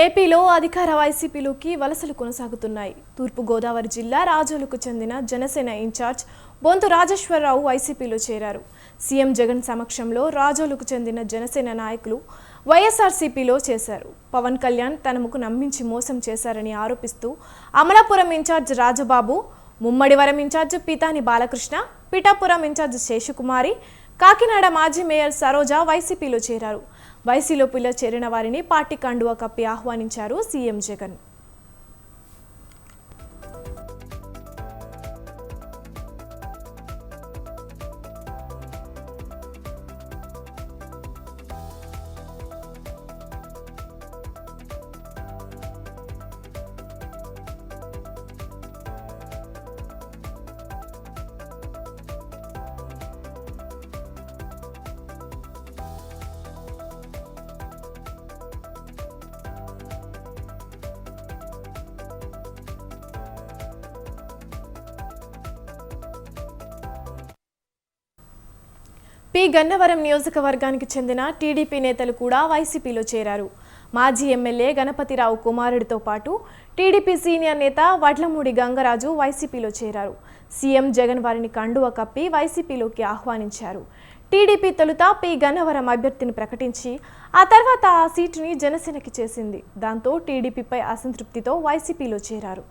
ఏపీలో అధికార వైసీపీలోకి వలసలు కొనసాగుతున్నాయి. తూర్పు గోదావరి జిల్లా రాజోలుకు చెందిన జనసేన ఇన్ఛార్జ్ బొంతు రాజేశ్వరరావు వైసీపీలో చేరారు. సీఎం జగన్ సమక్షంలో రాజోలుకు చెందిన జనసేన నాయకులు వైఎస్ఆర్సీపీలో చేశారు. పవన్ కళ్యాణ్ తనముకు నమ్మించి మోసం చేశారని ఆరోపిస్తూ Amalapuram in charge Rajababu, Mummidivaram in charge Peethani Balakrishna, Pithapuram in charge Seshakumari, Kakinada మాజీ మేయర్ సరోజ వైసీపీలో చేరారు. వైసీపీలో చేరిన వారిని పార్టీ కండువా కప్పి ఆహ్వానించారు సీఎం జగన్. పి గన్నవరం నియోజకవర్గానికి చెందిన టీడీపీ నేతలు కూడా వైసీపీలో చేరారు. మాజీ ఎమ్మెల్యే గణపతిరావు కుమారుడితో పాటు టీడీపీ సీనియర్ నేత వడ్లమూడి గంగరాజు వైసీపీలో చేరారు. సీఎం జగన్ వారిని కండువా కప్పి వైసీపీలోకి ఆహ్వానించారు. టీడీపీ తొలుత పి గన్నవరం అభ్యర్థిని ప్రకటించి ఆ తర్వాత ఆ సీటుని జనసేనకి చేసింది. దాంతో టీడీపీపై అసంతృప్తితో వైసీపీలో చేరారు.